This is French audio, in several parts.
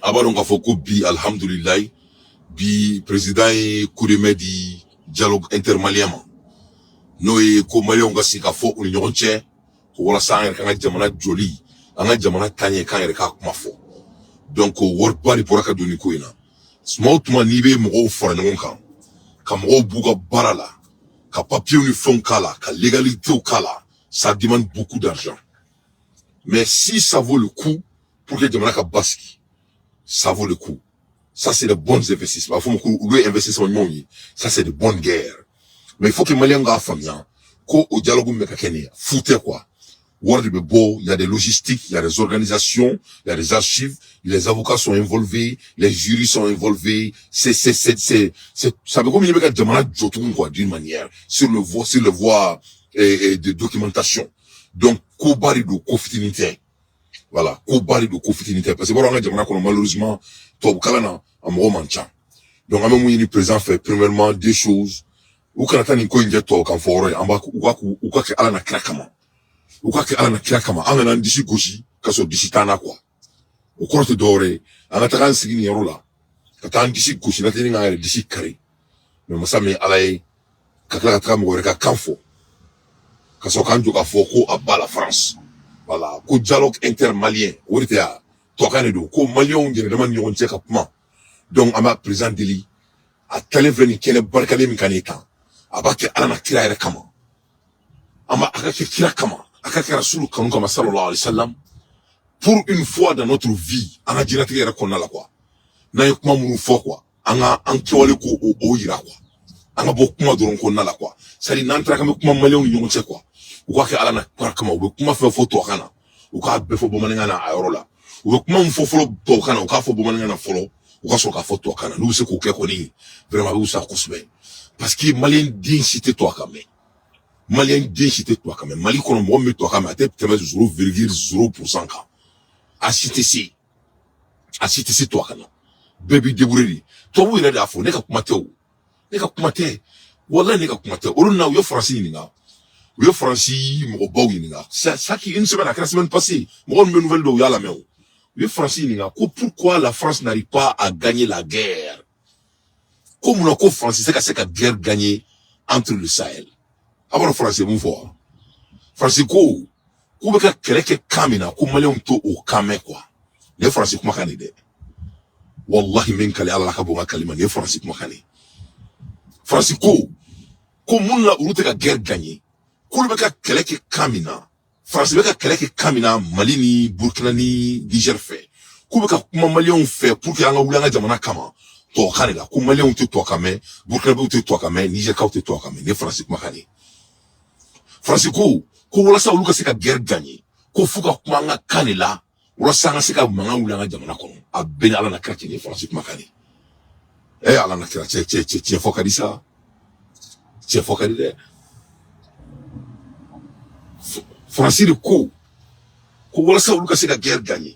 Aba donc a fɔ ko bi alhamdulilayi bi président ye coup de main di dialogue intermalien ma n'o ye ko maliyɛnw ka sigi ka fɔ u ni ɲɔgɔn cɛ ko walasa an yɛrɛ kan ka jamana joli an ka jamana taɲɛ k'an yɛrɛ ka kuma fɔ donc wariba de bɔra ka don nin ko in na tuma o tuma n'i bɛ mɔgɔw fara ɲɔgɔn kan ka mɔgɔw b'u ka baara la ka papiers ni fɛnw k'a la ka légalités k'a la ça demande beaucoup d'argent mais si ça vaut le coup pour que jamana ka basigi ça vaut le coup. Ça, c'est de bons investissements. Il faut que investissement, ça, c'est de bonnes guerres. Mais il faut que les Maliens aient famille, qu'au dialogue, foutez quoi. Il y a des logistiques, il y a des organisations, il y a des archives, les avocats sont involvés, les jurys sont involvés. Ça veut comme il y a des gens quoi, d'une manière, sur le voie de documentation. Donc, qu'au bari de confitinité. Voilà, ko bari do ko fitinité parce que bon on a jamana kono malheureusement to kalana amoro mancha donc on a mu présent fait premièrement deux choses ou kana tani ko nje to kan foro amba u ka ke ala na krakama u ka ke ala na krakama an na disi goshi kaso disi tana quoi u ko to dore an ta kan sigi ni rola ka tan disi goshi na tini ngare disi kare mais masami alay ka kala ka mo ka kanfo kaso kan joka fo ko abala France. Voilà, ko dialogue intermalien, oritea, tokane do, ko malion ngene dama ni on ka kuma. Donc ama président Deli a televeni kele barkale mi kaneta. Abake alana kira ere kama. Ama akake kira kama, akake rasulu kanu kama sallallahu alayhi wasallam. Pour une fois dans notre vie, ana jinati ere konna la quoi. Na yekuma munu fo quoi. Anga ankiwale ko o yira quoi. Anga bokuma doron konna la quoi. Sali nantra kama kuma malion ni on quoi. U ka kɛ ala na kama u bɛ kuma fɛn fɔ tubabukan na u k'a bɛɛ fɔ bamanankan na a yɔrɔ la u bɛ kuma min fɔ fɔlɔ tubabukan na u k'a fɔ bamanankan na fɔlɔ u ka sɔrɔ k'a fɔ tubabukan na n'u bɛ se k'o kɛ kɔni vraiment a bɛ wusa kosɛbɛ parce que maliyɛn den si tɛ tubabukan mɛn maliyɛn den si tɛ tubabukan mɛn mali kɔnɔ mɔgɔ min bɛ tubabukan mɛn a tɛ tɛmɛ 0,0% kan a si tɛ se tubabukan na bɛɛ b'i débrouiller de tubabuw yɛrɛ de y'a fɔ ne ka kuma tɛ o ne ka kuma tɛ walahi ne ka kuma tɛ olu na u ye faransi ɲininka. Oui, Francis, mon beau iniga. Ça qui une semaine, la semaine passée, mon nouvelle de la main. Oui, Francis iniga. Pourquoi la France n'arrive pas à gagner la guerre? Comme on a qu'au Francis, c'est qu'à guerre gagnée entre le Sahel. Avant le Français, mon voix. Francis, ko beka keleke kamina, ko malien to au kamé quoi. Les Français, comment qu'on est? Wallahi, men kali ala kabonga kalima, les Français, comment qu'on est? Francis, ko moun la urute ka guerre gagnée. Kulu beka keleke kamina France beka keleke kamina Mali ni Burkina ni Niger fait kulu beka kuma Maliens fait pour que anga wulanga jamana kama to kanela ko Maliens te to kame Burkina te to kame Niger ka te to kame ne France kuma kani France ko wala sa uluka seka guerre gagner ko fuka kuma anga kanela wala sa anga seka manga wulanga jamana kono abeni ala na kati ne France kuma kani ala na kira che fokadi sa che fokadi de Francis de ko wala sa uluka se ka guerre gagner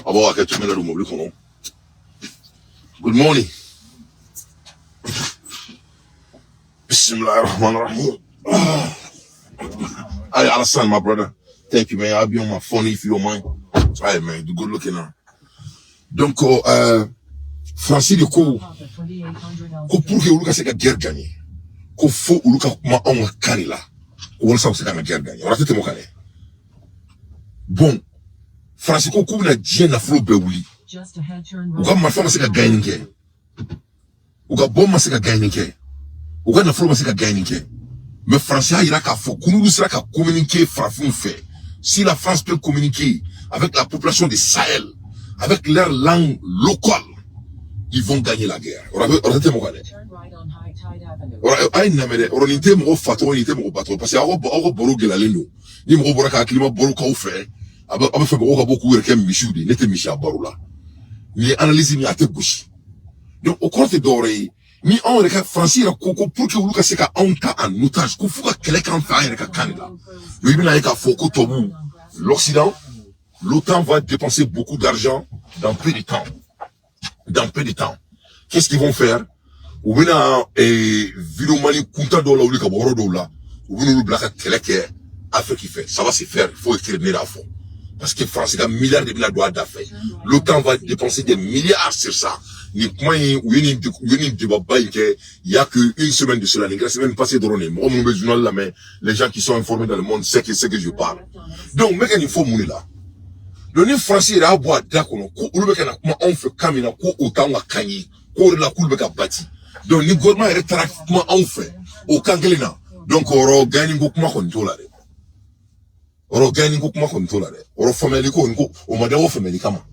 abo aka tu mena rumo liko good morning bismillahirrahmanirrahim I understand my brother thank you man I'll be on my phone if you don't mind right man do good looking now donc Francis de ko pour que uluka se ka guerre gagner ko fo uluka kuma on kanila wala sa se ka guerre gagner wala tete mo kane bon Francisco ko na die na flo be wuli u ka marfa se ka gagner nke u ka bomba se ka gagner nke u ka na flo se ka gagner nke mais France a ira ka fo kunu sera ka communiquer frafun fait si la France peut communiquer avec la population du Sahel avec leur langue locale ils vont gagner la guerre wala tete mo kane ay namere oronite mo fato nite mo bato parce que ako boro gelalendo ni mo bora ka klima boro ka ofe aba fe ko ka boku werke mishude nete misha barula ni analyse ni ate gushi donc au compte d'oreille ni on reka Francis ko pour que uluka seka onta en otage ko fuka kele kan fa reka Canada yo ibina ka foko tobu l'Occident l'OTAN va dépenser beaucoup d'argent dans peu de temps qu'est-ce qu'ils vont faire ou bien vidéo mali kunta dola ou le kaboro dola ou bien le black keleke Afrique qui fait ça va se faire il faut écrire à fond Parce que France, a milliards de doigts d'affaires. L'OTAN va dépenser des milliards sur ça. Il y a qu'une semaine de cela, la semaine passée, les gens qui sont informés dans le monde savent que c'est que je parle. Donc, mec, il faut mourir là. Le nez français, il a boire d'accord, on fait camina, autant à Kanye, la coulbe à bâti. Donc, le gouvernement est tractement en fait, au Kangelina. Donc, on va gagner beaucoup de contrôle. On gagne beaucoup de contrôle. On fait médico, on m'a dit, on fait médicament.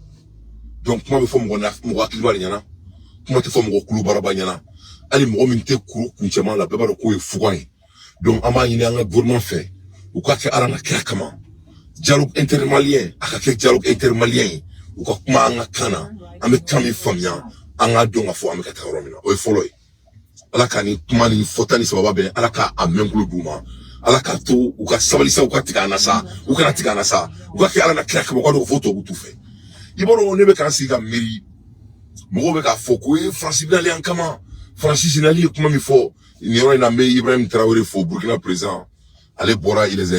Donc, moi, il faut me voir, comment tu fais mon couloir barabanyana ali mo minte kuru kunchama la beba ko fugai donc ama yini anga gouvernement fait ou quoi que arana krakama dialogue intermalien aka dialogue intermalien ou quoi kuma anga kana ame kami famia anga donga fo ame kata romina o follow ala kani kuma ni fotani sababa be ala ka amenkulu duma ala ka to ou ka sabalisa ou ka tikana sa ou ka tikana sa ou quoi que arana krakama ko do photo ou tout fait iboro ne be kan siga meri Mogo ka foko Francis Binali en kama Francis Binali comment il faut il y aura une amie Ibrahim Traoré faux Burkina présent allez Bora il les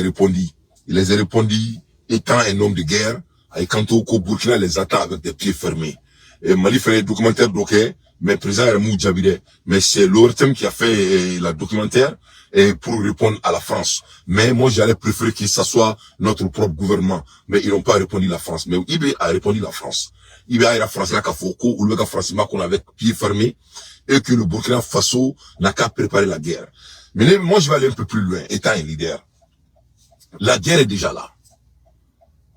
a répondu étant un homme de guerre et quand au Burkina les attend avec des pieds fermés et Mali fait un documentaire d'Oké mais président Ramou Djabide mais c'est l'ORTM qui a fait la documentaire et pour répondre à la France mais moi j'allais préférer que ça soit notre propre gouvernement mais ils n'ont pas répondu la France mais IB a répondu la France il y a la France là Kafoko ou le France qu'on avait pied fermé et que le Burkina Faso n'a qu'à préparer la guerre. Mais moi je vais aller un peu plus loin étant un leader. La guerre est déjà là.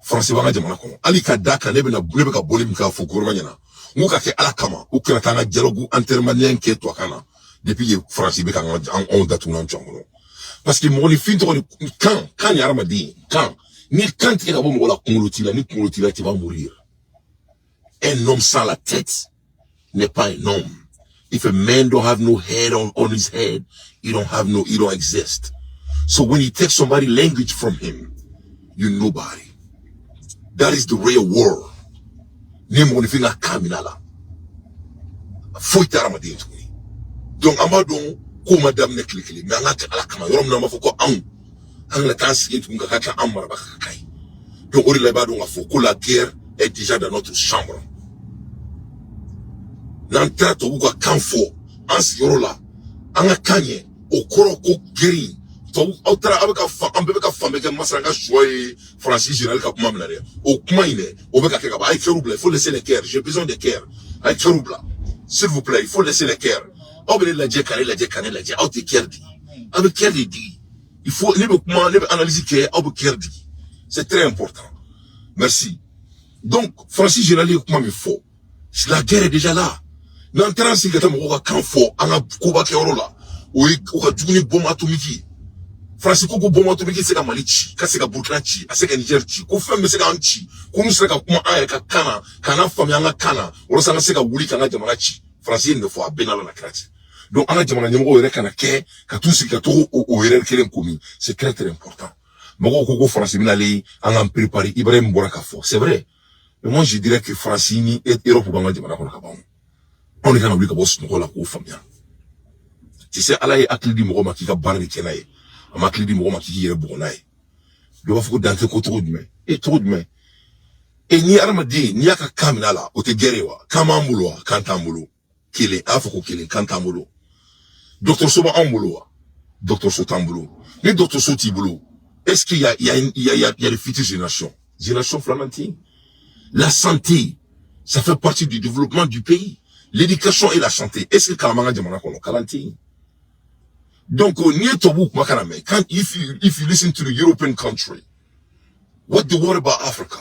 France va dire mon Ali Kadaka ne bena ka bolim ka foko romanyana. Muka ke ala kama ou kana tanga dialogue intermalien ke to kana. Depuis France be kan on datu nan chongo. Parce que mon fin to quand y a ramadi quand ni quand il y a bon la Congolotila ni Congolotila qui va mourir. Un homme sans la tête n'est pas un homme. If a man don't have no head on his head, he don't exist. So when you take somebody language from him, you're nobody. That is the real world. Name one thing I come in ala. Foi taramadin to me. Donc amadon ko madame ne klikli. Mais angaka ala kama yorom na mafoko an. Ang la tansi tu ngaka amara ba kai. Donc ori la ba donc afoko la guerre est déjà dans notre chambre. N'entra to uka kanfo ans yorola anga kanye okoro ko geri to otra abeka fa ambeka fa meka masanga choy Francis général ka kuma mnare o kuma ine o beka keka ba ay keroubla il faut laisser les cœurs j'ai besoin de cœurs ay keroubla s'il vous plaît il faut laisser les cœurs o bele la je kane la je au te cœur di avec cœur di il faut ne kuma ne analyser cœur au cœur di c'est très important merci donc Francis général kuma me faut la guerre est déjà là. N'entrant si gata moko kan fo anga kuba ke orola o ka juguni bombe atomique France ko bombe atomique c'est ka Mali chi ka c'est ka Burkina chi a c'est ka Niger chi ko femme c'est ka anchi ko nous ka kuma aya ka kana famille anga kana o sanga c'est ka wuli kana jamana chi France ne faut abena la krati donc anga jamana nyamo ere kana ke ka tout ce ka to o ere kelen komi c'est très très important moko ko France binali anga préparer Ibrahim Boraka fo c'est vrai mais moi je dirais que France ni et Europe banga jamana ko ka ba on est quand même boss nous la ko famia tu sais ala yi akli di mo ma ki ka barri kenaye ama akli di mo ma ki yere bonaye do fa ko dante ko trop demain et trop demain et ni armadi ni aka kamina la o te gerewa kamambulo kantambulo kile afa ko kile kantambulo docteur Soba ambulo docteur Sotambulo ni docteur Sotibulo est-ce qu'il y a les futures génération flamantine la santé ça fait partie du développement du pays. L'éducation et la santé. Est-ce que Kalamanga Djamana kono kalanti? Donc, if you listen to the European country, what they worry about Africa?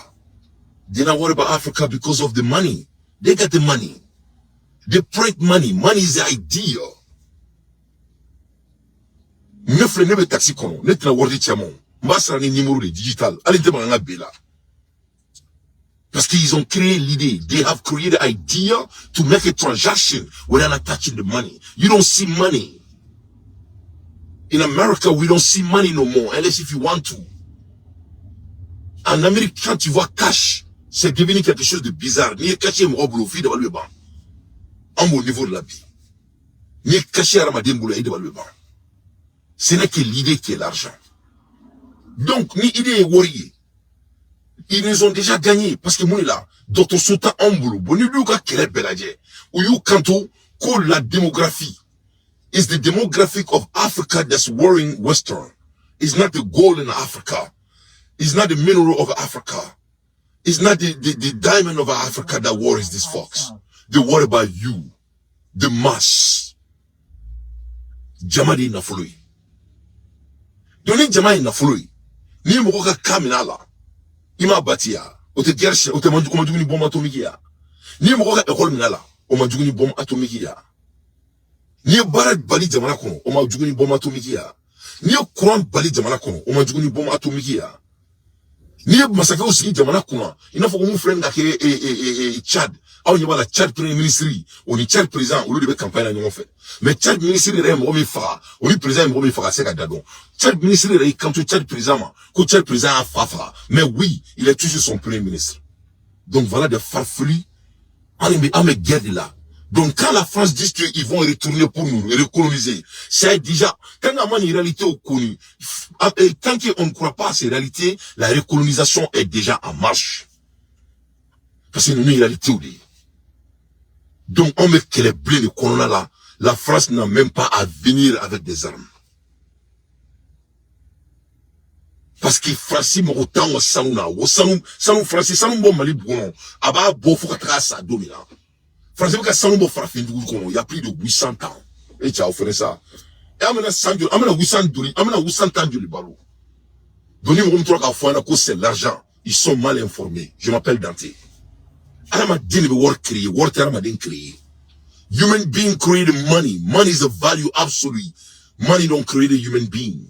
They're not worried about Africa because of the money. They got the money. They print money. Money is the idea. Nefle nebe taxi kono. Net na wordi tiamon. Mbasra ni numéro de digital. Allez demanga bela. Parce qu'ils ont créé l'idée. They have created the idea to make a transaction without not touching the money. You don't see money. In America, we don't see money no more, unless if you want to. En Amérique, quand tu vois cash, c'est devenu quelque chose de bizarre. Ni caché mon boulot, devant le banc. En au niveau de la vie. Ni caché à Ramadan boulot, devant le banc. Ce n'est que l'idée qui est l'argent. Donc, ni idée est worriée. Ils les ont déjà gagnés. Parce que moi, là, Dr. Sota Ambulu, Boniluka Kele Beladje, ou you kanto, ko la démographie. It's the demographic of Africa that's worrying Western. It's not the gold in Africa. It's not the mineral of Africa. It's not the diamond of Africa that worries these folks. They worry about you, the mass. Jamadi na followi. Doni jamadi na followi. Ni mokoka kaminala. Ima batia. Ote gerche, ote manjuguni bombe atomique ya. Ni mokoka ekol minala. O manjuguni bombe atomique ya. Ni barat bali jamana kono. O manjuguni bombe atomique ya. Ni Quran bali jamana kono. O manjuguni bombe atomique ya. Ni masaka aussi jamana kono. Ina foko mu friend ake Chad. Aw nyaba la Chad premier ministre. Oni Chad président au lieu de campagne na nyon fait. Mais Chad ministre re mo mi fa. Oni président mo mi fa c'est ka dadon. Chad ministre re quand Chad président ko Chad président a fa. Mais oui, il est toujours son premier ministre. Donc voilà des farfelus. On est guerre de là. Donc quand la France dit qu'ils vont retourner pour nous recoloniser, c'est déjà quand on a une réalité au connu. Tant qu'on ne croit pas à ces réalités, la recolonisation est déjà en marche. Parce que nous avons une réalité où donc on met que les blés de colonna là, la France n'a même pas à venir avec des armes. Parce que France mo autant au sanouna, au sanou français sanou bon mali bonon, aba bo faut que ça dominant. Français ka sanou bon farafin du kono, il y a plus de 800 ans. Et tu as offert ça. Et amena 800 dollars, amena 800 ans du balo. Donnez moi trois ka fois na ko c'est l'argent. Ils sont mal informés. Je m'appelle Dante. I'm dealing with work create, work I'm didn't create. Human being created money. Money is a value absolute. Money don't create a human being.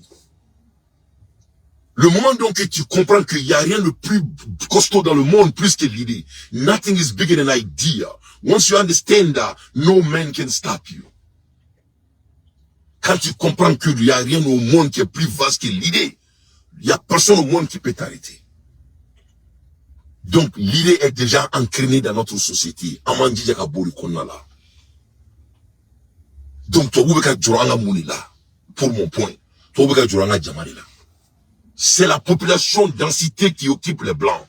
Le moment donc que tu comprends qu'il n'y a rien de plus costaud dans le monde plus que l'idée. Nothing is bigger than idea. Once you understand that, no man can stop you. Quand tu comprends qu'il n'y a rien au monde qui est plus vaste que l'idée, il n'y a personne au monde qui peut t'arrêter. Donc, l'idée est déjà ancrée dans notre société. Amandi jaka bori konna la. Donc, toi, vous beka juranga mouni là. Pour mon point. Toi, vous beka juranga jamari là. C'est la population densité qui occupe les blancs.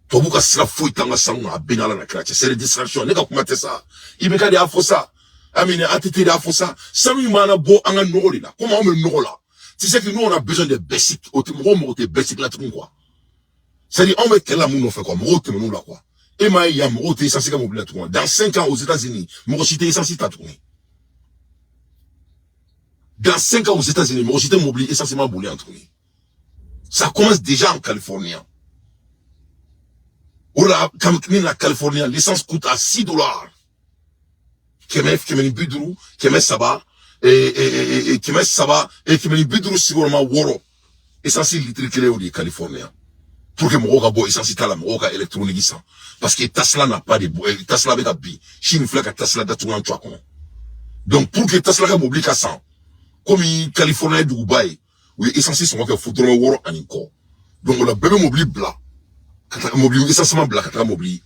Toi, vous beka sila fouille tanga sanuna benala na krache. C'est les distractions. Neka kumate ça. Ibeka de afosa. Amine atete de afosa. Sanu imana bo anga nori là. Comment on me nori là? Tu sais que nous, on a besoin de basics. Ote basics là, tout quoi. C'est-à-dire, on met quel amour on fait quoi? Moro te menou là quoi. Et ma ya moro te essentiel comme mobile tourner. Dans 5 ans aux États-Unis, moro cité essentiel à tourner. Dans 5 ans aux États-Unis, moro cité mobile essentiellement boulé en tourner. Ça commence déjà en Californie. Ou là, comme la Californie, l'essence coûte à $6. Kemeni bidru, kemeni saba, et kemeni saba, et kemeni bidru sigurement woro. Essentiel litre kele ou des Californiens. Pour que mon roga boy essentiel la roga électronique ça. Parce que Tesla n'a pas de Tesla avec un bi. Chine fait que Tesla d'atouan toi comment. Donc pour que Tesla ka mobile ka ça. Comme Californie Dubaï, oui essentiel sont que faudra woro en encore. Donc on a bébé mobile blanc. Kata mobile essentiellement blanc kata mobile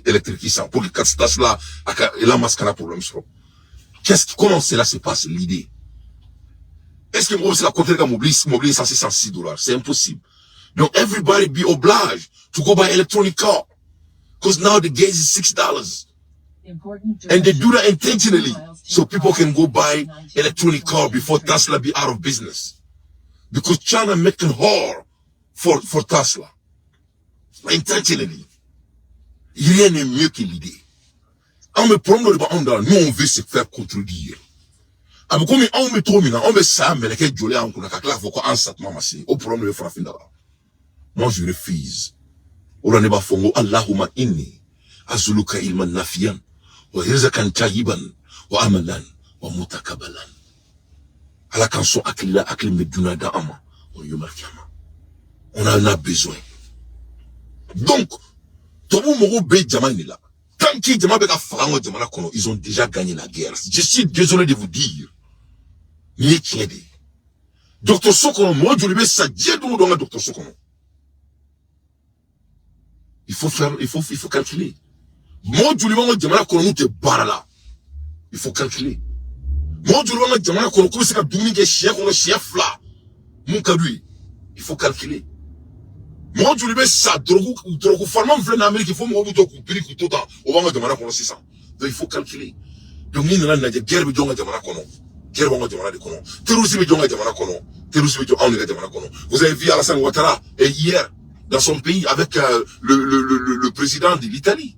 électrique ça pour que Tesla et la mascara problème sur. Comment cela se passe l'idée? Est-ce que moi c'est la côté de mobile essentiel $106? C'est impossible. Donc everybody be obliged to go buy electronic car. Because now the gas is $6. And they do that intentionally. So people can go buy electronic car before Tesla be out of business. Because China making hard for Tesla. Intentionally. Rien n'est mieux que l'idée. On me prend le bas nous on veut se faire contredire. Comme on me trouve maintenant, on me ça, mais les gens jolés en kuna kakla faut qu'on ansat mamassi. Au problème le frappin d'abord. Moi, je refuse. Oraneba fongo Allahumma inni azuluka ilman nafiyan wa rizqan tayyiban wa amalan wa mutakabalan. À la canson akila aklim meduna da ama on yom al-kiyama. On en a besoin. Donc, tobu moro be jamani là. Tant qu'ils jama be ka farango jamana kono, ils ont déjà gagné la guerre. Je suis désolé de vous dire. Ni tiende. Docteur Sokono, moi je lui mets ça Dieu do donga Docteur Sokono. Il faut calculer. Moi, je lui dis, jamana kono nous te barra là. Il faut calculer. Moi, je lui dis, jamana kono comme c'est que Dominique chef, on est chef là. Mon cas lui, il faut calculer. Moi, tu lui ça, drogue, farman, en Amérique, il faut me remonter au prix, tout temps. On va me demander qu'on a 600. Donc, il faut calculer. Donc, nous, on a des guerres, mais on a des kono. Guerre, on a des kono. Terrorisme, on a des kono. Terrorisme, on a des kono. Vous avez vu Alassane Ouattara, hier, dans son pays, avec le président de l'Italie.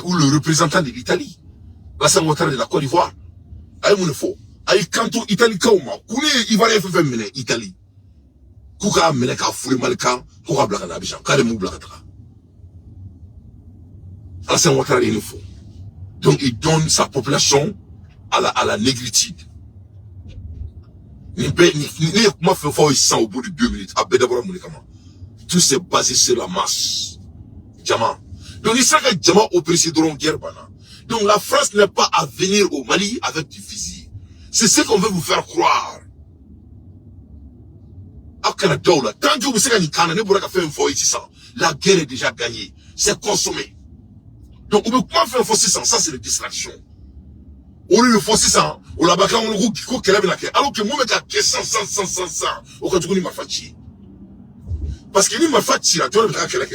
Ou le représentant de l'Italie. Alassane Ouattara de la Côte d'Ivoire. Aïe, mon faux. Aïe, kanto, Italie, kaouma. Kouni, Ivoirien, fait mener, Italie. Kouka, meneka, foule malka, kouka blaka na Abidjan. Kade mou blaka tra. Alassane Ouattara, il nous faut. Donc, il donne sa population à la négritude. Moi, fait fort, il sent au bout de 2 minutes. À Bedabora, Mounikama. Tout c'est basé sur la masse. Djama. Donc, il sait que Djama au président guerre, bana. Donc, la France n'est pas à venir au Mali avec du fusil. C'est ce qu'on veut vous faire croire. Tant que vous savez la guerre est déjà gagnée. C'est consommé. Donc, on peut pas faire un faux 600. Ça, c'est une distraction. On lui le faux 600. On l'a bâclé, on le goût, alors que moi, je suis 100. Au cas où, il m'a fatigué. Parce que lui m'a fatigué, tu vois, il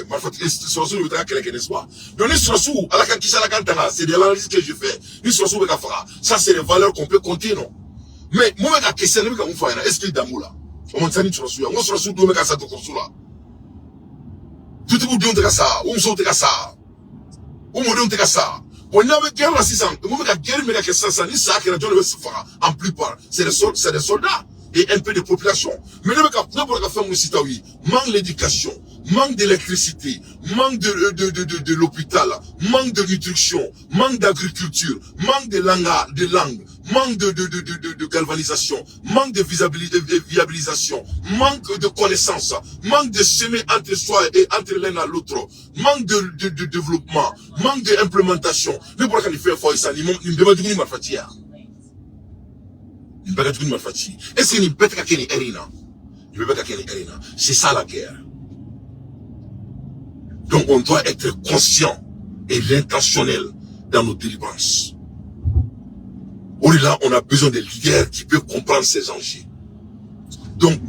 m'a fatigué, n'est-ce pas? Donc, c'est de l'analyse que je fais. Ça, c'est les valeurs qu'on peut compter, non? Mais, moi, je suis est-ce qu'il est d'amour là? On m'a dit, tu vas souiller. Moi, je suis là, ça, tout le monde dit, ça. On saute ça. On me dit, ça. On a une guerre là, 600. On a une guerre, mais il y a 500. Ni ça, qui est en plupart. C'est des soldats. Et un peu de population. Mais le mec manque d'éducation, manque d'électricité, manque de l'hôpital, manque de nutrition, manque d'agriculture, manque de langue, manque de galvanisation, manque de viabilisation, manque de connaissances, manque de semer entre soi et entre l'un à l'autre, manque de développement, manque d'implémentation. Mais pour qu'il fait un fort, il me demande de me est-ce qu'il peut être qu'il erina? C'est ça la guerre. Donc on doit être conscient et intentionnel dans nos délibérances. Au-delà, on a besoin de leaders qui peuvent comprendre ces enjeux. Donc,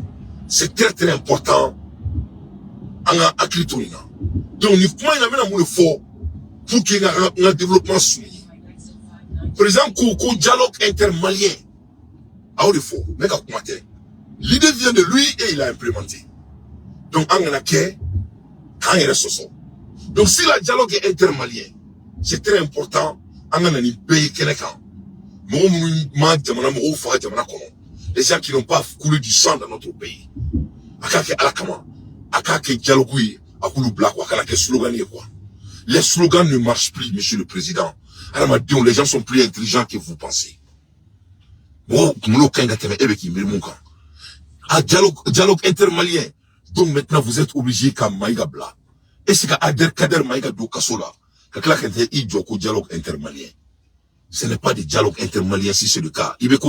c'est très important en Aklitonina. Donc, nous pouvons le fort pour qu'il y ait un développement soumis. Par exemple, qu'au dialogue intermalien. Ah, il faut, mais l'idée vient de lui et il l'a implémenté. Donc, en a quand il reste son. Donc, si le dialogue est intermalien, c'est très important, en a un pays qui est les gens qui n'ont pas coulé du sang dans notre pays. Les slogans ne marchent plus, monsieur le président. Les gens sont plus intelligents que vous pensez. Dialogue intermalien. Donc maintenant vous êtes obligé qu'à Maïgabla. Et c'est qu'à Kader Maïga do Kasola. Dialogue intermalien. Ce n'est pas des dialogues intermaliens si c'est le cas. Vous êtes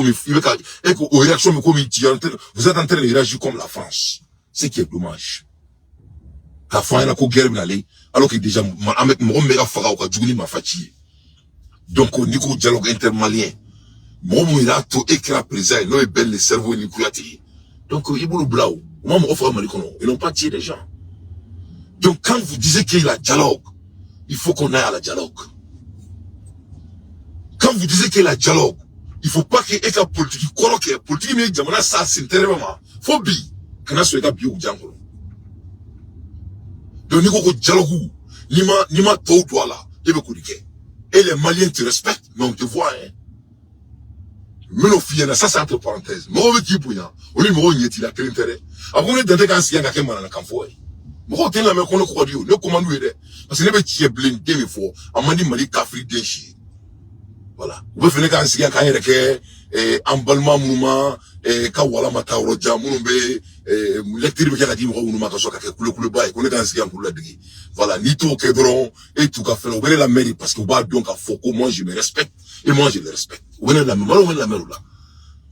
en train de réagir comme la France. Ce qui est dommage. La France a guerre alors que déjà, donc au niveau dialogue intermalien, il a tout écrit présent, il est belle, le cerveau, il est donc il est blau. Ils n'ont pas tué les gens. Donc quand vous disiez qu'il y a dialogue, il faut qu'on aille à la dialogue. Quand vous disiez qu'il y a dialogue, il ne faut pas qu'il y ait un politique. Politique, mais ça, c'est terriblement. Faut bien. Quand on a bio dialogue. Donc, il y a dialogue. Ni ma taux toi là. Et les Maliens te respectent, mais on te voit, hein. Mais nos filles, ça c'est entre parenthèses. Moi, je veux dire, on est mort, il y a quel intérêt. Après, on est dans des cas, il y a quelqu'un qui m'a dit, moi, on a qu'on croit, le commande nous aider. Parce que les petits blindés, il faut, à m'a dit, Mali, Kafri, Denchi. Voilà. Vous pouvez venir quand il y a quelqu'un, emballement, mouvement, Kawala, Matauro, Jamoumbe, lecture, il y a dit, Mouma, Kasoka, le bail, qu'on est dans ce qu'il y a pour la dégâts. Voilà. Ni tout, Kedron, et tout, qu'à faire, on va la mairie, parce qu'on va donc à Foko, moi, je me respecte, et moi, je le respecte. Vous venez la même, on la même là.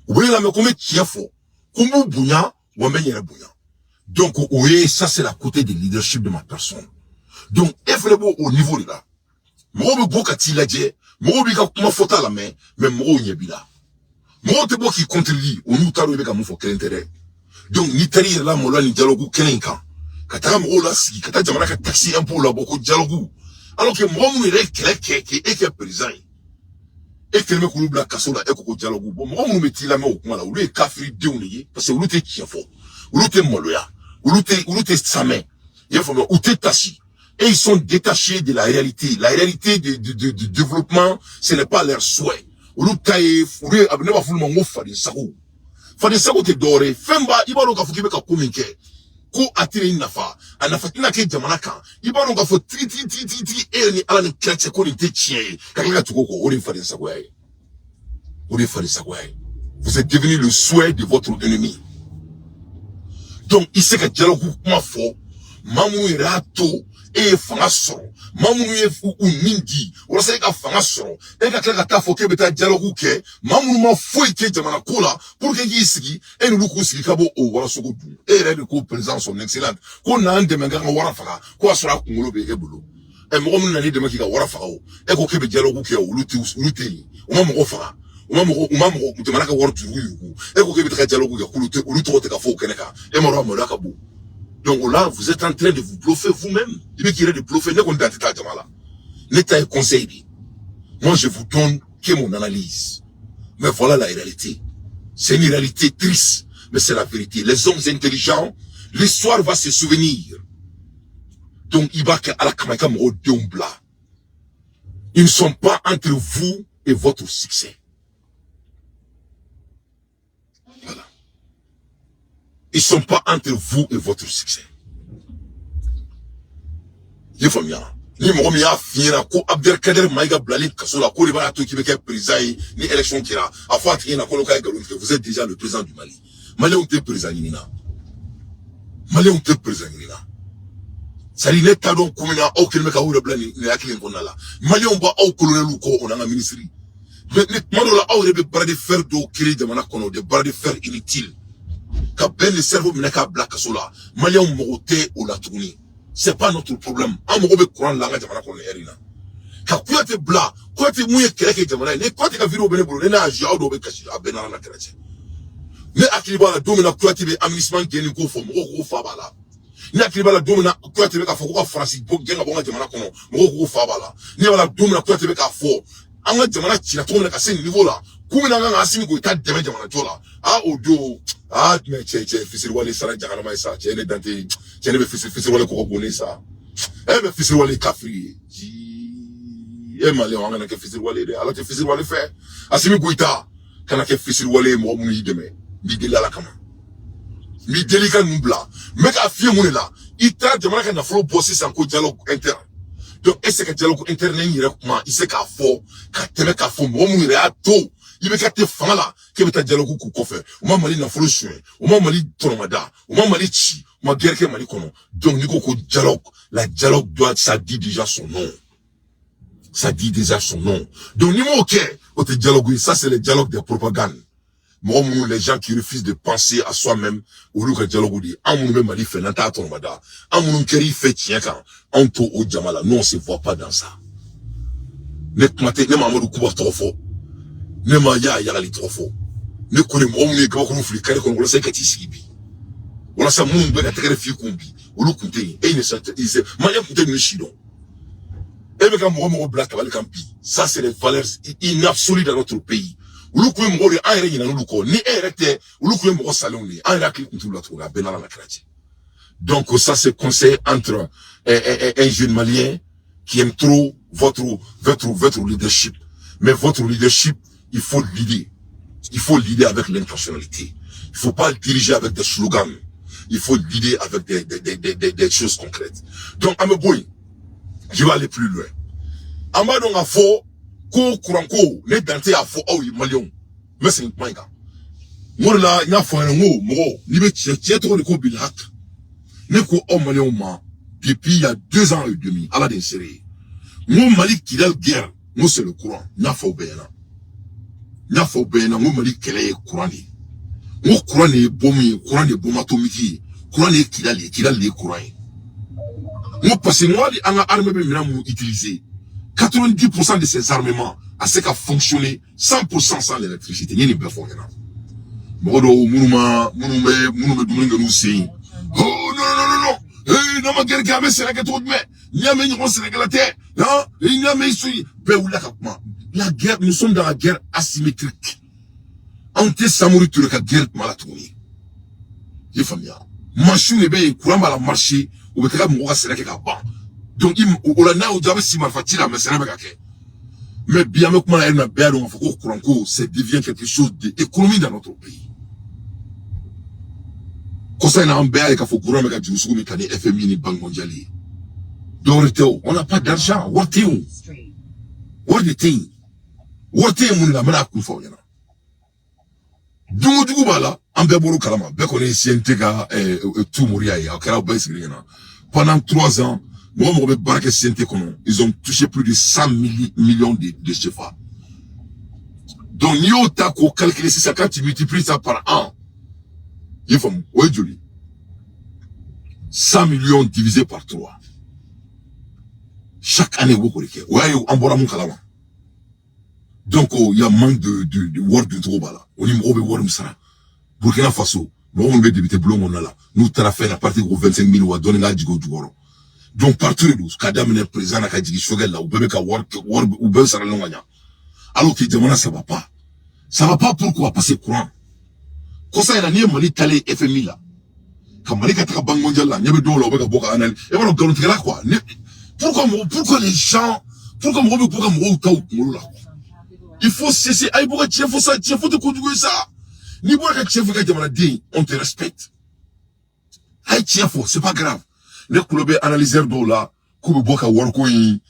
Vous venez la même, comme qui a faux. Comme vous bougnat, ou même il y a bougnat. Donc, oui, ça, c'est la côté du leadership de ma personne. Donc, effrayez-vous au niveau de là. Moi, je veux que tu l'as dit, moi, je veux que tu faute à la main, mais moi, je veux là. Moi, je veux qu'il contredit, ou nous, t'as vu que moi, faut quel intérêt. Donc, ni tari là, moi, là, ni dialogue, quel incant. Kata mo la si kata jamana ka taxi impôt la boko dialogue. Alors que moi mon est que président. Et que me koulou bla kaso la eko dialogue. Bon moi mon meti la me okuma la ou le kafri de onye parce que ou te chiafo. Ou te moloya. Ou te samé. Il faut ou te tachi. Et ils sont détachés de la réalité. La réalité du développement, ce n'est pas leur souhait. Ou taille fourré abne ba fulu mango fadi sako. Fadi sako te doré. Femba ibalo ka fukibe ka kuminke. Ko atire nafa. Anafa tina ke jamana kan. Ibalo ka fo tri e ni ala ni kletche ko ni te chien. Kakaka tukoko ori fadi sako yae. Ori fadi sako yae. Vous êtes devenu le souhait de votre ennemi. Donc, il sait que dialogue kuma fo. Mamu irato. E fanga soro mamu ye fu unindi wala se ka fanga soro e ka kla ta fo ke beta dialogue ke mamu ma foi ke jamana kola pour que yi sigi e nu ku sigi kabo o wala soko du e re ko président son excellent ko na ande menga wara faga ko asura kungulo be ebulo e mo mun na ni de maki ka wara faga o e ko ke be dialogue ke o luti o ma mo faga o ma mo jamana ka wara turu yugo e ko ke be ta dialogue ke kuluti o luti ko te ka fo keneka e mo ro mo la ka bu. Donc là, vous êtes en train de vous bluffer vous-même. Il veut qu'il y ait de bluffer. L'État est conseillé. Moi, je vous donne que mon analyse. Mais voilà la réalité. C'est une réalité triste, mais c'est la vérité. Les hommes intelligents, l'histoire va se souvenir. Donc, il va à la Kamaka Morodombla. Ils ne sont pas entre vous et votre succès. Ils sont pas entre vous et votre succès. Il faut bien. Ni mo mi a fina ko Abdelkader Maïga Blali Kasola ko riba to ki be président ni élection qui là. A fois qui na ko ka galon que vous êtes déjà le président du Mali. Mali on te président nina. Mali on te président nina. Sali ne ta don kumina o kelme ka wura blani ne akili ko nala. Mali on ba o colonel ko on a ministre. Mais mano la o rebe bras de fer do créer de mana kono de bras de fer inutile. Ka ben le cerveau menaka black sola malien mogote ou la tourner c'est pas notre problème en mogo be courant la nga jamana ko erina ka kuate bla kuate muye keleke jamana ne kuate ka viro bene bolo ne na ajia do be kashi abena na kerache ne akiliba la domina kuate be amusement geni ko fo mogo ko fa bala ne akiliba la domina kuate be ka fo ko France bo genga bonga jamana ko mogo ko fa bala ne wala domina kuate be ka fo anga jamana china to na ka se niveau là kumina nga asimi ko ta deme jamana tola a odo ah mais che fisir wale sara jagana mai sa che ne dante che ne be fisir wale ko bone sa e be fisir wale kafri ji e male wanga na ke fisir wale de ala ke fisir wale fe asimi ko ita kana ke fisir wale mo mu yideme mi dela la kama mi delika nubla me ka fie mu la ita jamana ka na flo bossi san ko dialogue interne. Donc est-ce que dialogue interne ni comment il sait qu'a fort ka teme ka fo mo mu re ato il veut qu'à fanga là qui veut ta dialogue ku ko fait o ma mali na folo chouin o ma mali toromada o ma mali chi o ma guerre ke mali kono donc ni ko dialogue la dialogue doit ça dit déjà son nom ça dit déjà son nom donc ni mo ok o te dialogue ça c'est le dialogue de propagande moi les gens qui refusent de penser à soi-même au lieu que dialogue dit amunu même mali fait nanta toromada amunu keri fait tien kan onto o jamala non on se voit pas dans ça ne maté ne mamadou kuba trop fort ne ma ya yagali trop fort ne kone mo mu ne ka ko fuli kare ko wala sai ka ti sibi wala sa mun be ka tere fi kumbi olu kunte e ne sa ise ma ya kunte ni shidon e be ka mo black bali kampi ça c'est les valeurs inabsolues dans notre pays olu ko mo re ayre yina olu ko ni erecte olu ko mo salon ni ayra ki kuntu la toura benala la krati. Donc ça c'est conseil entre un jeune malien qui aime trop votre leadership, mais votre leadership il faut l'idée. Il faut l'idée avec l'intentionnalité. Il faut pas le diriger avec des slogans. Il faut l'idée avec des choses concrètes. Donc, à me boy, je vais aller plus loin. Amba donc à faux, ko kuranko, ne dante à faux, oh, malion. Mais c'est un point, gars. Moi, là, il y a faux, ni be tchè trop de ko bilak. Ne ko, oh, malion, ma, depuis il y a 2 ans et demi, à la d'insérer. Moi, Mali, qui a guerre, moi, c'est le courant. N'a faux, ben, n'a fo be na ngo mali kele kurani ngo kurani bomi kurani bomatomiki kurani kilali kurani ngo parce que moi anga armée be mina mu utiliser 90% de ces armements a ce qu'à fonctionner 100% sans l'électricité ni be fo ngena modo munuma dumlinga nu sei oh non non ma guerre gabe c'est la gâteau de mai. Niamé n'y on c'est la terre. Non, niamé suis. La guerre, nous sommes dans la guerre asymétrique. Ante samuri tu le guerre malatouni. Il faut bien. Machine est bien, courant à la marché, ou peut être mourir c'est la guerre. Donc il on a na ou jamais si mal fatigué mais c'est la guerre. Mais bien avec moi la bien on faut courant ko c'est devient quelque chose d'économie dans notre pays. Quand ça n'a un bien avec faut courant avec du sous mais quand FMI ni Banque mondiale. Donc on n'a pas d'argent. What thing? What the thing? What thing mon la mana ku fo yana. Dugu bala ambe bolu kalama be ko ne sientega tout mourir ya kala ba sigina. Pendant 3 ans, moi mon barke siente kono, ils ont touché plus de 100 millions de CFA. Donc yo ta ko calculer si ça quand tu multiplies ça par an. Il faut ouais joli. 100 millions divisé par 3. Chaque année vous connaissez. Ouais on bora mon kalama. Donc, il y a manque de word de trop bas là. On y m'ouvre word m'sara. Burkina Faso, nous on veut débuter boulot on a là. Nous t'as fait la partie de 25 000 ou donner la digo du goro. Donc partout nous, kadam n'est présent à kadigi shogel là, ou bébé ka word ou bébé sara longanya. Alors que demanda ça va pas. Ça va pas pourquoi passer courant. Quand ça il a nié mali talé FMI là. Quand mali ka banque mondiale là, n'yebe do là ou bébé ka boka anal. Et voilà donc là quoi. Pourquoi les gens, pourquoi moi là. Il faut cesser. Aïe, pourquoi tu fais ça? Tu fais de conduire ça. Ni pour que tu fais que on te respecte. Aïe, tu fais, c'est pas grave. Les clubs analyseurs d'eau là, comme boka workoin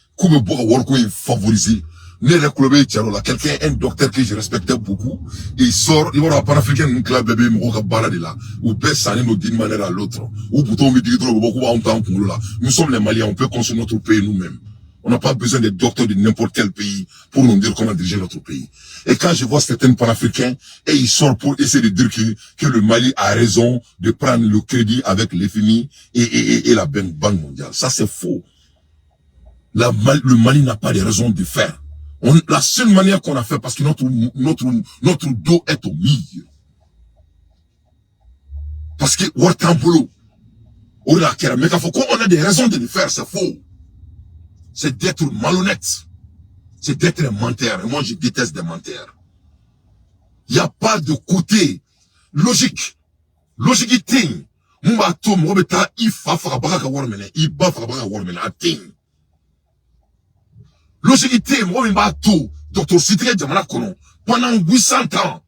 favorisé. Les clubs tiens là, quelqu'un, un docteur que je respectais beaucoup, il sort, il va à panafricain, un club bébé, m'oka balade là, ou baisse ça d'une manière à l'autre, ou bouton me dit beaucoup en temps pour là. Nous sommes les Maliens, on peut construire notre pays nous-mêmes. On n'a pas besoin des docteurs de n'importe quel pays pour nous dire comment diriger notre pays. Et quand je vois certains panafricains, et ils sortent pour essayer de dire que le Mali a raison de prendre le crédit avec l'FMI et la Banque mondiale. Ça, c'est faux. Le Mali n'a pas de raison de faire. La seule manière qu'on a fait, parce que notre dos est au milieu. Parce que, mais on a des raisons de le faire, c'est faux. C'est d'être malhonnête. C'est d'être un menteur. Et moi, je déteste des menteurs. Il n'y a pas de côté logique. Logique, logique, Dr. Sidré Djamana Kono, pendant 800 ans,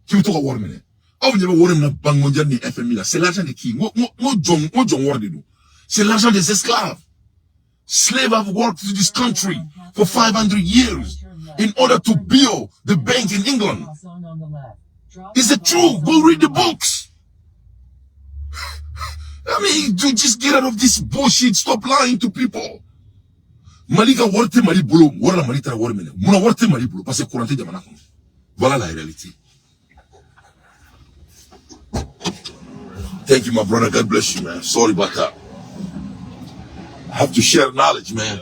qui vous tourne à Warmene. Oh, vous avez la Banque mondiale ni FMI là. C'est l'argent de qui? C'est l'argent des esclaves. Slaves have worked in this country for 500 years in order to build the bank in England. Is it true? Go read the books. I mean, just get out of this bullshit. Stop lying to people. Malika worte Mali boulot, voilà Malita Warmene. Mouna worte Mali boulot, parce que couranté de Manakon. Voilà la réalité. Thank you, my brother. God bless you, man. Sorry about that. I have to share knowledge, man.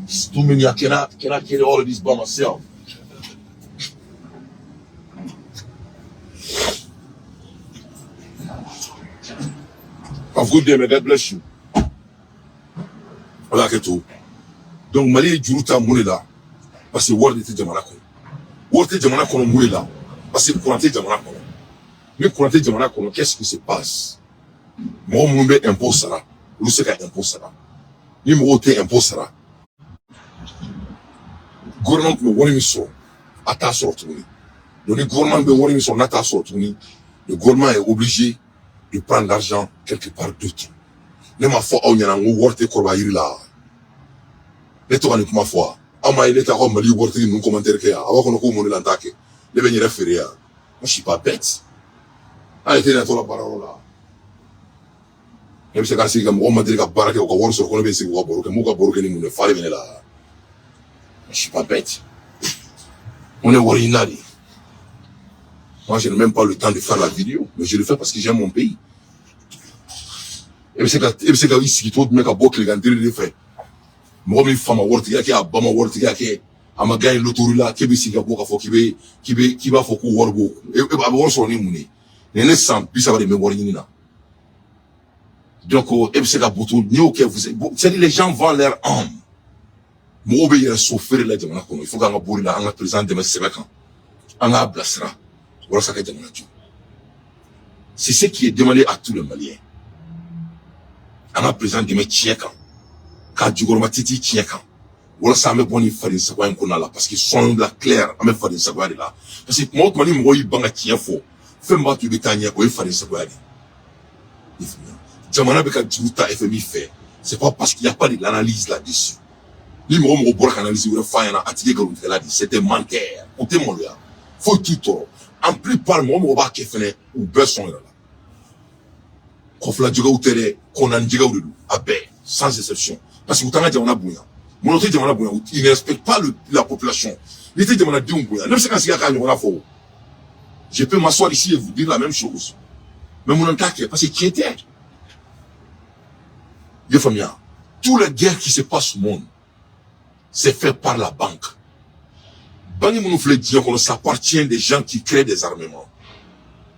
It's too many. I cannot carry all of this by myself. Have a good day, man. God bless you. Voilà que tout. Donc Mali Juruta Moulila, parce que Word était Jamanako. Word était Jamanako Moulila, parce que Kouranté Jamanako. Mais Kouranté Jamanako, qu'est-ce qui se passe? Moi, mon bé impôt sera. Nous c'est qu'un impôt sera. Ni mon côté impôt sera. Gouvernement me voit mission à ta sorte. Donc le gouvernement me voit mission à ta sorte. Le gouvernement est obligé de prendre l'argent quelque part d'autre. Ne ma foi on y a un Word et Korbaïri là. Ne toi ni kuma foi. Ama il est à Rome, Mali Word nous commentaire que avant qu'on nous monte l'attaque. Ne venir référer. Moi je suis pas bête. Ah était dans la parole là. Même si quand c'est comme on m'a dit que barake au Word sur qu'on veut c'est quoi pour que moi pour que ni nous fallait venir là. Je suis pas bête. On est original. Moi, je n'ai même pas le temps de faire la vidéo, mais je le fais parce que j'aime mon pays. Et c'est quand ici, tout le monde a beaucoup de fait. Moi, mes femmes, qui a Bama Word, qui a ma gagne l'autorité là, qui est ici, qui a beaucoup qui va faire beaucoup. Et, à voir son nez, les naissants, puis ça va les mémoires. Donc, c'est-à-dire les gens vendent leur âme. Il faut qu'on présent de c'est ce qui est demandé à tous les Maliens. On présent de quand du gormatiti tiekan. Voilà ça me bonne faire des savoir qu'on a là parce qu'ils sont la claire à me faire des savoir là. Parce que moi quand moi il banga tien faux. Fais moi tu bétania ou faire des savoir. Jamana beka juta FMI fait. C'est pas parce qu'il n'y a pas de l'analyse là-dessus. Ni mo mo bora analyse ou faire na atelier que l'on là dit c'était menteur. Comptez mon là. Faut tout tort. En plus par moi mo ba ke fene ou besoin là. Kofla juga utere konan juga udu abe sans exception. Parce que vous t'en jamana bouya. Mon autre jamana bouya, il ne respecte pas la population. Il était jamana dion bouya. Même si quand c'est quand on a faux. Je peux m'asseoir ici et vous dire la même chose. Mais mon attaque parce que qui était. Toutes les guerres qui se passent au monde, c'est fait par la banque. Banque nous dire qu'on s'appartient des gens qui créent des armements.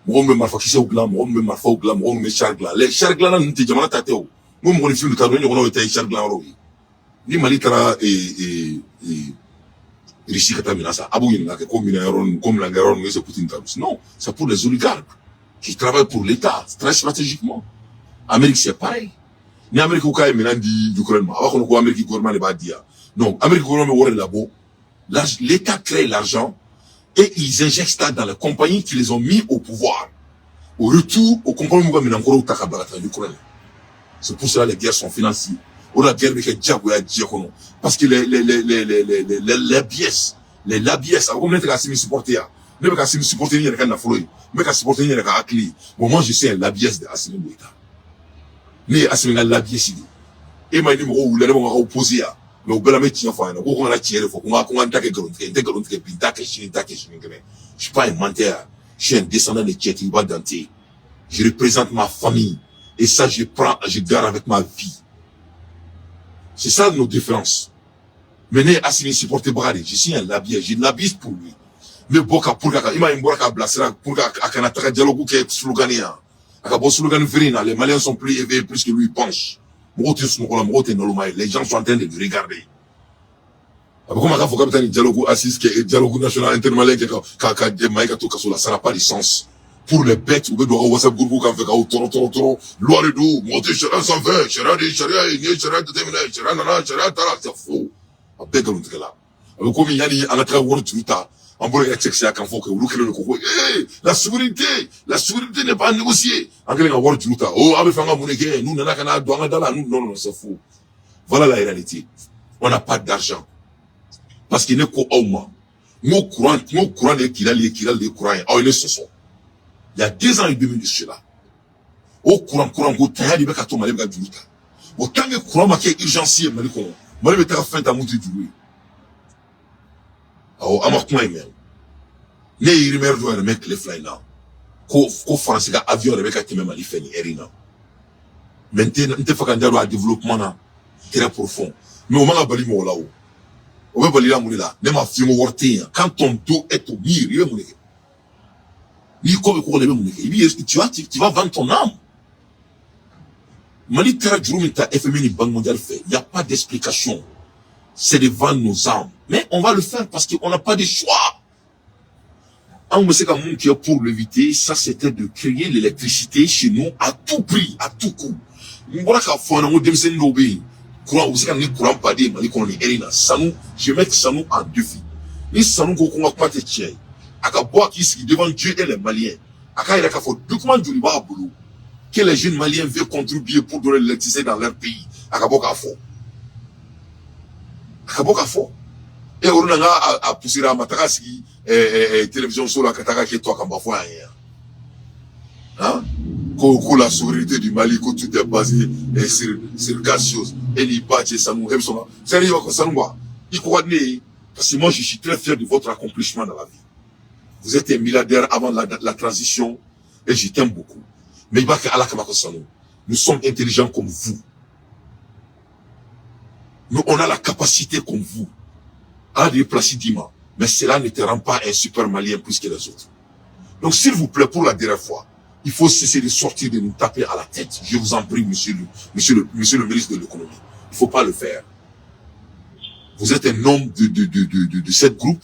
Moi, je me marque qui au glam, moi, je me marque au glam, moi, je me chargla. Les chargla, nous te jamana tateo. Moi, mon film de Cameroun, on a été chargla en ni malitara Rishi Kataminasa, Abou Yinga, comme Minaron, comme Langaron, mais c'est Poutine Tarus. Non, c'est pour les oligarques qui travaillent pour l'État, très stratégiquement. Amérique, c'est pareil. Ni Amérique ou Kaye Menandi du gouvernement. Avant qu'on Amérique gouvernement ne va dire. Non, Amérique gouvernement est là-bas. L'État crée l'argent et ils injectent ça dans les compagnies qui les ont mis au pouvoir. Au retour, aux compagnies qui ont encore au Takabarata du Ukraine. C'est pour cela que les guerres sont financées. Ou la guerre avec les diables et les parce que les biais, avant qu'on ait qu'à s'y supporter, même qu'à s'y supporter, il y a qu'à n'affronter, mais qu'à supporter, il y a qu'à accueillir. Bon, moi, je sais un labiès de Assimi Mouita. Mais Assimi a labiès ici. Et moi, il me dit, il m'a opposé à. Mais au Bellamé, il y a un on a tiré, on a attaqué je suis pas un menteur. Je suis un descendant de Tchétiba Dante. Je représente ma famille. Et ça, je garde avec ma vie. C'est ça nos différences. Mais Assimi supporter Brady, je suis un labier, j'ai l'abise pour lui. Mais Boka pour il m'a une boka blasera pour qu'à dialogue qui est sloganien. À bon slogan verina, les Maliens sont plus éveillés plus que lui penche. Les gens sont en train de le regarder. Comment il faut que dialogue assise qui est dialogue national intermalien qui ça n'a pas de sens. Pour les bêtes, vous devez WhatsApp groupe quand fait loi de doux, monter Chéran sans fait, Chéran de Chéran, Chéran de Témina, Chéran Nana, Chéran Tara, c'est faux. Avec comme là. Alors, comme il y a dit, en a travaillé Word Tuta, en bon check à quand faut que vous le coco. La souveraineté n'est pas négociée. En quelque Word Tuta, oh, avec Fanga Mouneke, nous, n'en a douane dans la, nous, non, c'est faux. Voilà la réalité. On n'a pas d'argent. Parce qu'il n'est qu'au Auma. Nos courants, les courants, oh, ils ne se sont. Il y a 2 ans et demi de cela. Au courant, go taille du beka to malika juta. Au temps que courant marqué urgencier maliko. Malika ta fin ta monter du. Au amakuma email. Ne irimer do le mec les fly now. Ko France ga avion le beka teme mali feni erina. Maintenant, n'te fa kandalo à développement na très profond. Mais au moment bali mo là-haut. Au bali la moulila, ne ma fimo worté quand ton dos est au mur, il est moulé. Tu vas vendre ton âme. Mali Terra Djoumita FMI Banque mondiale fait. Il n'y a pas d'explication. C'est de vendre nos âmes. Mais on va le faire parce qu'on n'a pas de choix. Un monsieur comme qui est pour l'éviter, ça c'était de créer l'électricité chez nous à tout prix, à tout coût. Voilà qu'à fond, on a des lobby. Courant, vous savez, courant pas des Mali qu'on est erina. Ça nous, je mets ça nous en défi. Ni ça nous qu'on va pas te tirer. Aka bois qui devant Dieu et les Maliens. Aka il a qu'à faire document du riba à boulot. Que les jeunes Maliens veulent contribuer pour donner l'électricité dans leur pays. Aka bois qu'à fond. Aka bois qu'à fond. Et on a poussé la matarasi télévision sur la kataka qui est toi comme parfois rien. Hein? Qu'on la souveraineté du Mali, que tout est basé sur quelque chose. Et il bâtit ça nous aime son. C'est rien que ça nous va. Il croit né. Parce que moi je suis très fier de votre accomplissement dans la vie. Vous êtes un milliardaire avant la transition et je t'aime beaucoup. Mais il va qu'à la Kamakosano. Nous sommes intelligents comme vous. Nous, on a la capacité comme vous à déplacer Dima. Mais cela ne te rend pas un super malien plus que les autres. Donc, s'il vous plaît, pour la dernière fois, Il faut cesser de sortir de nous taper à la tête. Je vous en prie, monsieur le ministre de l'économie. Il ne faut pas le faire. Vous êtes un homme de cette groupe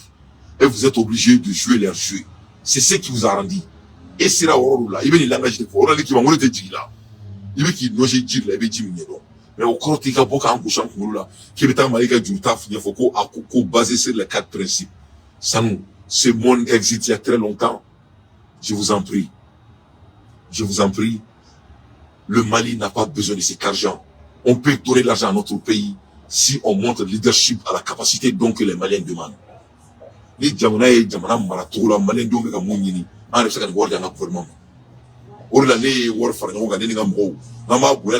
et vous êtes obligé de jouer leur jeu. C'est ce qui vous a rendu. Et c'est là où il y a un langage de pour qui va monter dit là. Il veut qu'il n'ose dire là, il veut dire mais au corps il y a beaucoup en bouchant pour là qui est en malika du taf, il faut qu'on basé sur les 4 principes. Ça nous, ce monde existe il y a très longtemps. Je vous en prie. Je vous en prie. Le Mali n'a pas besoin de cet argent. On peut donner l'argent à notre pays si on montre le leadership à la capacité donc que les Maliens demandent. Les Djamana et Djamana Maratoula, Maliens donc à Mounini, en effet, on voit dans le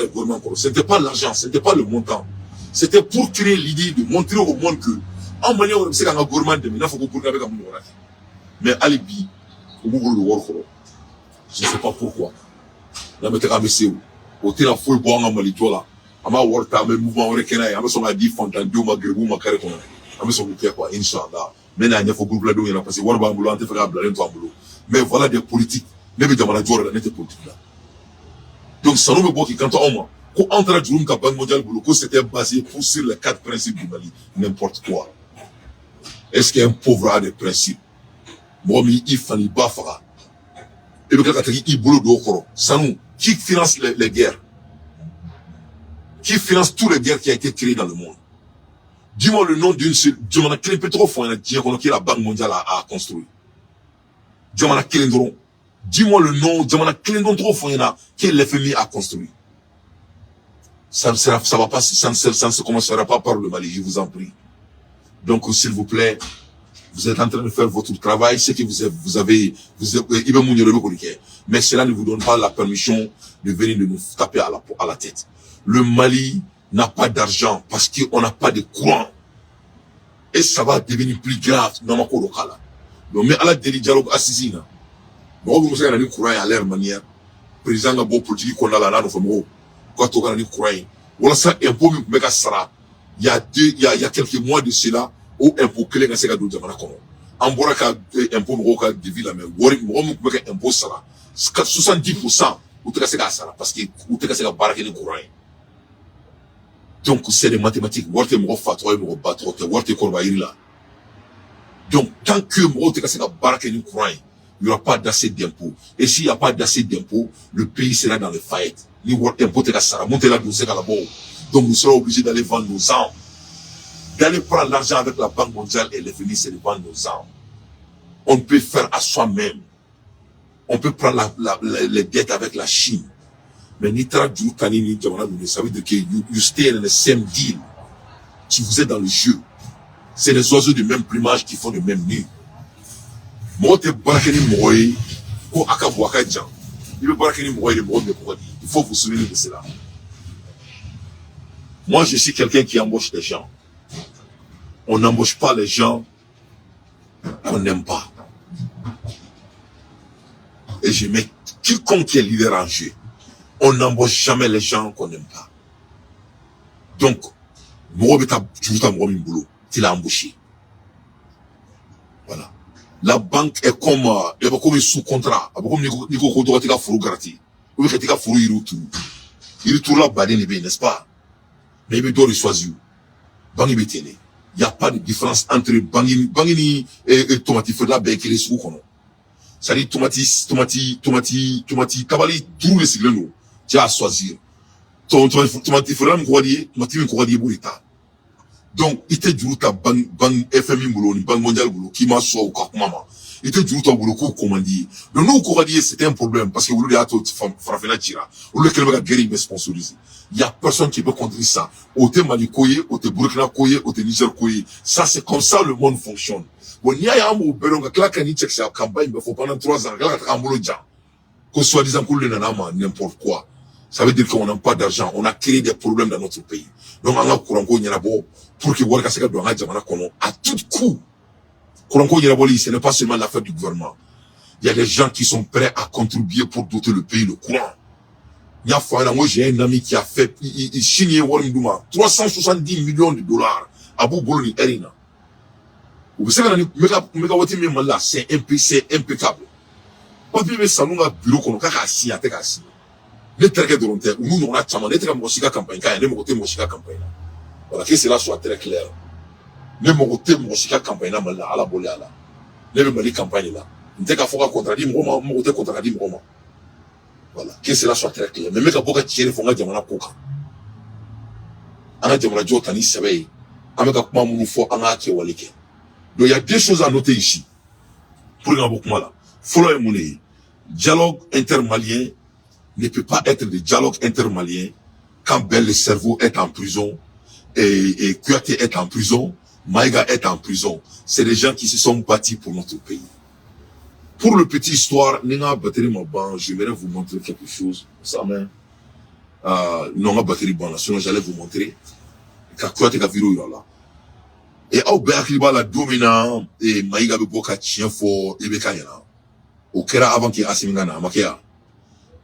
gouvernement. C'était pas l'argent, c'était pas le montant. C'était pour créer l'idée de montrer au monde que, en manière, c'est qu'un gouvernement de il faut qu'on avec un monde. Mais Alibi, au bout de l'or, je ne sais pas pourquoi. La méthode à Messéo, au terrain full bon en Malitola, à ma worta, mais mouvement requéré, à ma son adi fontaine, deux magrébou, ma carré, à ma son bouquet, quoi, Inch'Allah. Maintenant, il faut que vous il a passé, Warba ambulant, fait un blague, mais voilà des politiques. Mais dans la joie, la politique là. Donc, ça nous veut dire que quand on quand entre à Djouroum, Banque mondiale, c'était basé sur les 4 principes du Mali. N'importe quoi. Est-ce qu'un pauvre a des principes? Moi, il fallait pas faire. Et le gars qui est boulot d'Okoro. Ça nous, qui finance les guerres? Qui finance toutes les guerres qui ont été créées dans le monde? Dis-moi le nom d'une seule, dis-moi la clé pétrole, qui la Banque mondiale a construit. Dis-moi la clé dis-moi le nom, dis-moi la clé que l'FMI a construit. Ça ne se commencera pas par le Mali, je vous en prie. Donc, s'il vous plaît, vous êtes en train de faire votre travail, c'est que vous avez, mais cela ne vous donne pas la permission de venir de nous taper à la tête. Le Mali n'a pas d'argent parce qu'on n'a pas de courant. Et ça va devenir plus grave dans ma local. Donc, mais à la délit dialogue assisi, bon, vous savez, on a une courant à l'air manière. Président de la bonne politique qu'on a là, nous faisons, quand on a une courant. Voilà ça, un peu, mais ça, il y a quelques mois de cela, où un peu, que les gens se gardent en Boraka, un peu, Moroka, de ville, mais, un peu, ça, 70%, ou te casser ça, parce que, ou te casser la barre de courant. Donc, c'est des mathématiques. Warte Moro Fatoi, Moro Batro, Warte Korbaïla. Donc, tant que Moro te casser la barre de courant, il n'y aura pas d'assez d'impôts. Et s'il n'y a pas d'assez d'impôts, le pays sera dans le faillite. Ni impôt te cassera, monter la douce à la boue. Donc nous serons obligés d'aller vendre nos armes. D'aller prendre l'argent avec la Banque mondiale et les venir, c'est de vendre nos armes. On peut faire à soi-même. On peut prendre les dettes avec la Chine. Mais Nitra Djou Kanini, ça veut dire que you stay in the same deal. Si vous êtes dans le jeu, c'est les oiseaux du même plumage qui font le même nid. Il faut vous souvenir de cela. Moi, je suis quelqu'un qui embauche des gens. On n'embauche pas les gens qu'on n'aime pas. Et je mets quiconque est leader en jeu. On n'embauche jamais les gens qu'on n'aime pas. Donc, tu l'as embauché. Voilà. La banque est comme un sous-contrat. Comme Nico Kodoratika Furu Grati. Ou Katika Furu Irutu. Irutu la Baden n'est-ce pas? Mais il doit le choisir. Bangi Betene. Il n'y a pas de différence entre Bangini et Tomati Fela Bekele Sou Kono. C'est-à-dire Tomati Kabali, tout le sigleno. Tu as à choisir. Tomati Fela Mkwadiye, Tomati Mkwadiye Bourita. Donc, il était du ta banque FMI boulot, banque mondiale boulot, qui m'a soit au Kakmama. Il était du ta boulot, commandé. Donc, nous, commandé, c'était un problème, parce que vous l'avez tout frafena tira. Vous l'avez quelqu'un guéri, mais sponsorisé. Il y a personne qui peut contrer ça. Au te Mali Koye, au te Burkina Koye, au te Niger Koye. Ça, c'est comme ça le monde fonctionne. Bon, il y a un mot, Belonga, Klakani, check sa campagne, mais faut pendant 3 ans, Klakani, Amolo Dja. Que soi-disant, Koule Nanama, n'importe quoi. Ça veut dire qu'on n'a pas d'argent. On a créé des problèmes dans notre pays. Donc, on a courant, il y en a beau. Pour que Warka Seka doit à tout coup. Ce n'est pas seulement l'affaire du gouvernement. Il y a des gens qui sont prêts à contribuer pour doter le pays le courant. Il y a moi j'ai un ami qui a fait, il signé 370 millions de dollars à Boubouloni Erina. Vous savez, c'est impeccable. papier be salunga bureau kono kaka si ate ka si ne terke doronte ou nous on a chama ne terke mo sika campagne ka ne mo côté mo sika campagne voilà que cela soit très clair ne mo côté mo sika campagne na mala ala bolé ala ne be mali campagne là n'te ka foka contradire mo côté contradire mo voilà que cela soit très clair mais meka boka tirer fonga jamana koka ana jamana jota ni sebe ameka kuma munu fo anga ke walike donc il y a deux choses à noter ici pour nga bokuma là follow et mouné dialogue intermalien ne peut pas être de dialogue intermalien quand Ben le cerveau est en prison et Kouyaté est en prison, Maïga est en prison. C'est des gens qui se sont battus pour notre pays. Pour le petit histoire, j'aimerais vous montrer quelque chose. Ça même, non, batterie bon, sinon j'allais vous montrer. Kouyaté a viré là. Et au Béakliba la dominant et Maïga Beboka tient fort et Bekayana. Au Kera avant qu'il y ait Asimingana, Makia.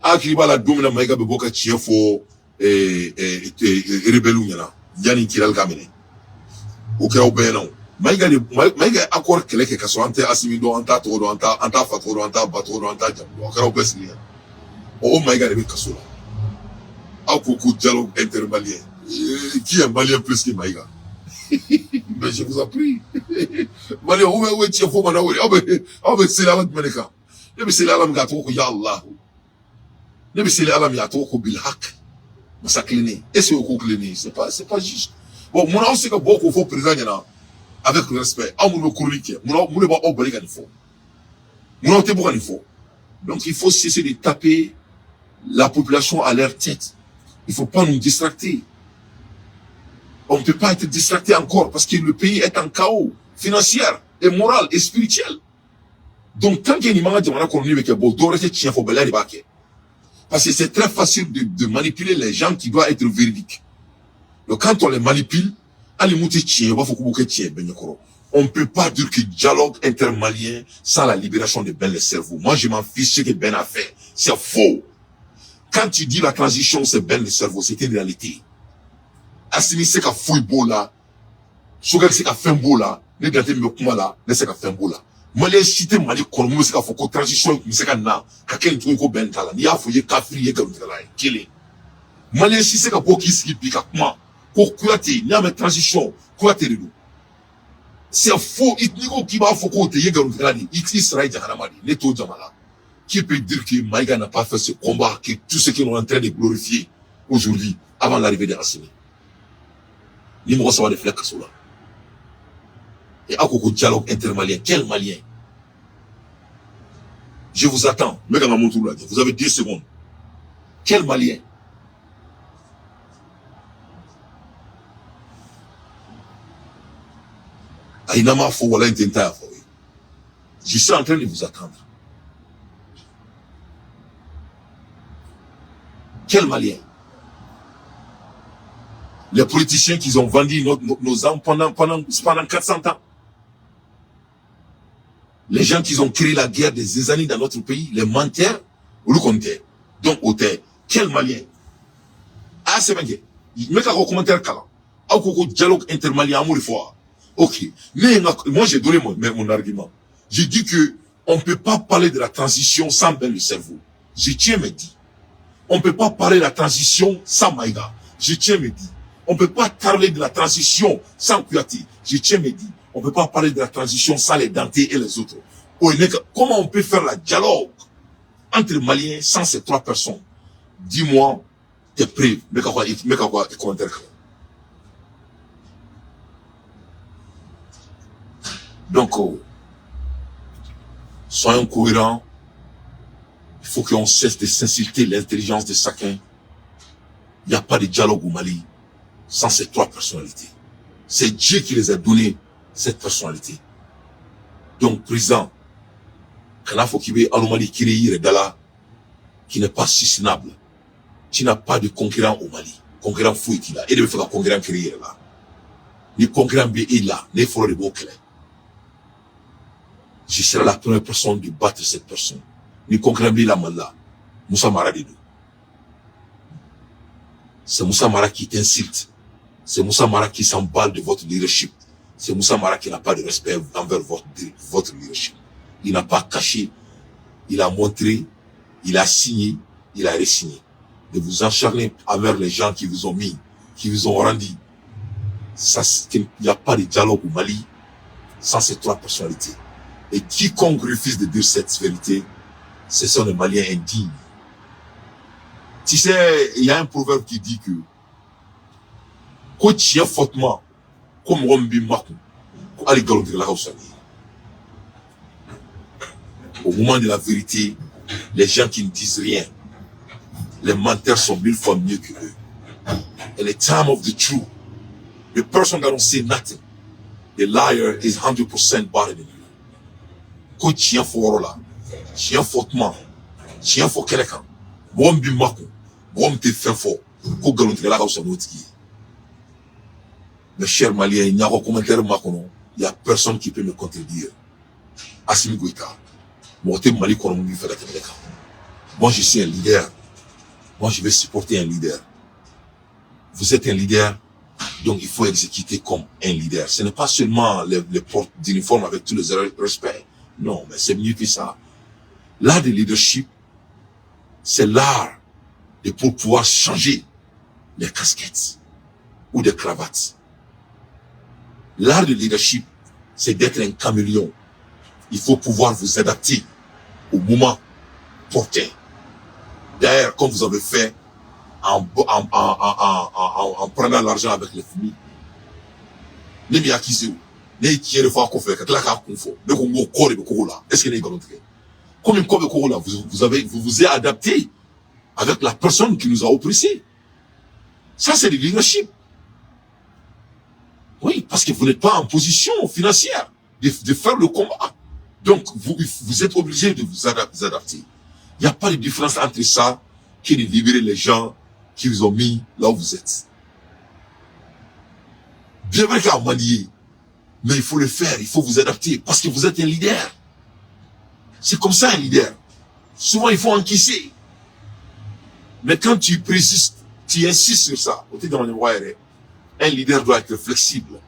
Akliba la dominant Maïga Beboka tient fort et rebellou yana. Yani Kiral Kamene. Au Kera au Bénon. Maïga accord que les Kassouante Asimido, Anta Toro, Anta Fatoro, Anta Batoro, Anta Jambo. Au Kera au Bessia. Oh Maïga de Kassoula. Au coucou dialogue intermalien. Qui est malien plus que Maïga? Mais je vous en prie. Malien, où est-ce faut manaouri? Ah ben c'est la langue maneka. Ne c'est la langue gato ya Allah. Ne c'est la langue gato ko bil hak. Masaklini. Est-ce que klini? C'est pas juste. Bon, mon aussi que beaucoup faut président yana avec respect. Ah mon chronique. Mon ba obali kan faut. Mon te beaucoup il faut. Donc il faut cesser de taper la population à leur tête. Il faut pas nous distracter. On ne peut pas être distracté encore parce que le pays est en chaos financier et moral et spirituel. Donc, tant qu'il y a une image de mon économie, parce que c'est très facile de manipuler les gens qui doivent être véridiques. Donc, quand on les manipule, on ne peut pas dire que dialogue intermalien sans la libération de Ben le cerveau. Moi, je m'en fiche ce que Ben a fait. C'est faux. Quand tu dis la transition, c'est Ben le cerveau, c'est une réalité. Assimi c'est qu'à fouille beau là, Sogal c'est qu'à faire beau là, les gars me kuma là, ne c'est qu'à faire beau là. Malais cité Mali comme c'est qu'à faut transition, c'est qu'à na, qu'à quel truc au ben tala, ni à fouiller kafrier comme ça là, killé. Malais si c'est qu'à pour qui s'y pique à comment, pour Kouyaté, ni à mettre transition, Kouyaté de nous. C'est faux, il n'y qui va faut côté yé comme ça là, il sera jahanamadi, les taux jamala. Qui peut dire que Maïga n'a pas fait ce combat, que tout ce qu'ils sont en train de glorifier aujourd'hui, avant l'arrivée de Assimi. Ni me recevoir des flèches comme ça. Et à quoi dialogue intermalien, quel malien? Je vous attends. Mais quand mon tour là, vous avez 10 secondes. Quel malien? Aïnama fo wala intenta. Je suis en train de vous attendre. Quel malien? Les politiciens qui ont vendu nos âmes pendant 400 ans. Les gens qui ont créé la guerre des années dans notre pays, les menteurs, ou le compteur. Donc, auteur, quel malien? Ah, c'est bien. Mais quand on commentaire, ah, on dialogue intermalien, amour et foi. Ok. Mais, moi, j'ai donné mon argument. J'ai dit que, on ne peut pas parler de la transition sans Ben le cerveau. Je tiens me dit. On ne peut pas parler de la transition sans Maïga. Je tiens me dit. On ne peut pas parler de la transition sans Kouyaté. Je tiens me dit. On ne peut pas parler de la transition sans les Dantés et les autres. Comment on peut faire la dialogue entre les Maliens sans ces trois personnes? Dis-moi, t'es prêt. Mais quoi, commentaire. Donc, soyons cohérents. Il faut qu'on cesse de s'insulter l'intelligence de chacun. Il n'y a pas de dialogue au Mali sans ces trois personnalités. C'est Dieu qui les a donné cette personnalité. Donc, président, quand il faut qu'il y ait un Mali qui n'est pas susceptible, tu n'as pas de concurrent au Mali. Concurrent fou est là. Et il faut un concurrent créer là. Ni concurrent B est là. Ni faut le beau clair. Je serai la première personne de battre cette personne. Ni concurrent B là, là. Moussa Mara de nous. C'est Moussa Mara qui t'insulte. C'est Moussa Mara qui s'emballe de votre leadership. C'est Moussa Mara qui n'a pas de respect envers votre leadership. Il n'a pas caché il a montré, il a signé, il a re-signé. De vous acharner envers les gens qui vous ont mis, qui vous ont rendu. Il n'y a pas de dialogue au Mali sans ces trois personnalités. Et quiconque refuse de dire cette vérité, ce sont les Maliens indignes. Tu sais, il y a un proverbe qui dit que quand tu es fortement, comme Rombi Makou, au moment de la vérité, les gens qui ne disent rien, les menteurs sont 1000 fois mieux que eux. In the time of the truth, the person that don't say nothing, the liar is 100% better than you. Quand tu es fort là, tu es fortement, tu es fort quelqu'un, bon bimaku, bon te fait fort, qu'on gagne la cause de notre qui. Mes chers Maliens, il n'y a pas de commentaire makono, il n'y a personne qui peut me contredire. Assimi Goïta, moi je Mali kono fait la télé. Moi je suis un leader. Moi je vais supporter un leader. Vous êtes un leader, donc il faut exécuter comme un leader. Ce n'est pas seulement les portes d'uniforme avec tous les respects. Non, mais c'est mieux que ça. L'art de leadership, c'est l'art de pouvoir changer les casquettes ou des cravates. L'art de leadership, c'est d'être un caméléon. Il faut pouvoir vous adapter au moment porté. D'ailleurs, comme vous avez fait en prenant l'argent avec les familles. Ne m'y accusez-vous. Ne qui est le fois qu'on fait, que la carte qu'on fait. Ne qu'on go corps de Corolla. Est-ce que n'est pas notre cas? Comme une corps de Corolla, vous vous êtes adapté avec la personne qui nous a oppressés. Ça, c'est le leadership. Oui, parce que vous n'êtes pas en position financière de faire le combat. Donc, vous êtes obligé de vous adapter. Il n'y a pas de différence entre ça que de libérer les gens qui vous ont mis là où vous êtes. Bien vrai qu'à manier, mais il faut le faire, il faut vous adapter, parce que vous êtes un leader. C'est comme ça un leader. Souvent, il faut encaisser. Mais quand tu persistes, tu insistes sur ça, un leader doit être flexible.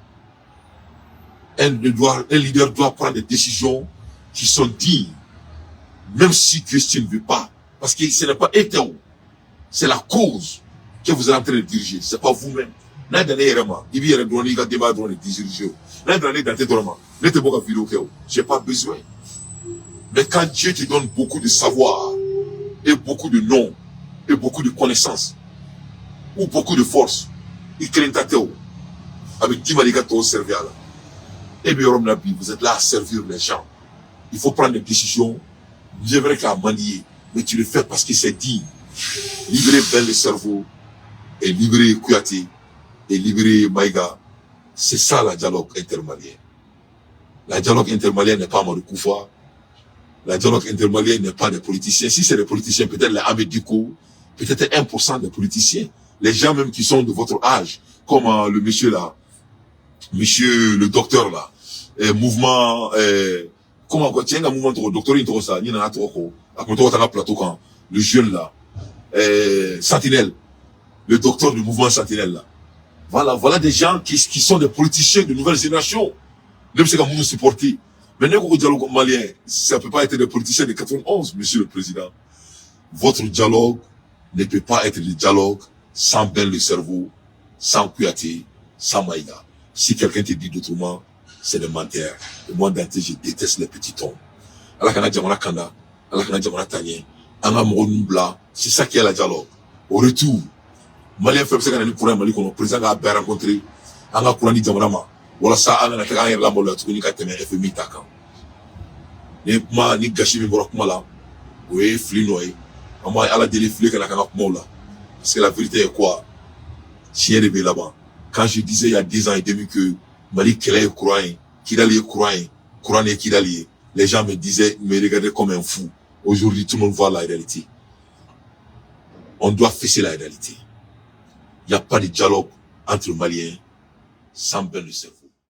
Un leader doit prendre des décisions qui sont dignes, même si Christian ne veut pas. Parce que ce n'est pas hétéro. C'est la cause que vous êtes en train de diriger. C'est pas vous-même. J'ai pas besoin. Mais quand Dieu te donne beaucoup de savoir, et beaucoup de noms, et beaucoup de connaissances, ou beaucoup de force, il crée ta théo. Avec 10 manigatos servir là. Et bien, vous êtes là à servir les gens. Il faut prendre des décisions. Bien vrai qu'à manier, mais tu le fais parce que c'est dit. Libérer Ben le cerveau, et libérer Kouyaté, et libérer Maïga. C'est ça la dialogue intermalien. La dialogue intermalien n'est pas Amadou Koufa. La dialogue intermalien n'est pas des politiciens. Si c'est des politiciens, peut-être les Ahmed Diko, peut-être 1% des politiciens. Les gens même qui sont de votre âge, comme le monsieur là, monsieur le docteur là, mouvement, comment quoi, tiens, un mouvement de docteur, il ça, il y en a trop, à plateau quand, le jeune là, Sentinelle, le docteur du mouvement Sentinelle là. Voilà des gens qui sont des politiciens de nouvelle génération. Même si nous supporter. Mais le dialogue malien, ça ne peut pas être des politiciens de 91, monsieur le président. Votre dialogue ne peut pas être le dialogue sans Ben le cerveau, sans Kouyaté, sans Maïga. Si quelqu'un te dit d'autrement, c'est des menteurs. Et moi, d'anté, je déteste les petits tons. Alakana Djamana Kanda, Alakana Djamana Tanyen, Anga Mourounbla, c'est ça qui est le dialogue. Au retour, Malien fait ça quand Mali qu'on président a bien rencontré, Anga Kourani Djamarama, voilà ça, Anga Nakaga la Mola, tu connais qu'à tenir FMI Takan. Ni gâché mi borok mala, oui, flinoé, à moi, à la déliflé qu'à la Mola. Parce que la vérité est quoi? Chien de là-bas. Quand je disais il y a 10 ans et demi que Mali Kélé est courant, Kidali est courant et Kidali, les gens me disaient, me regardaient comme un fou. Aujourd'hui, tout le monde voit la réalité. On doit fesser la réalité. Il n'y a pas de dialogue entre Maliens sans Ben le cerveau.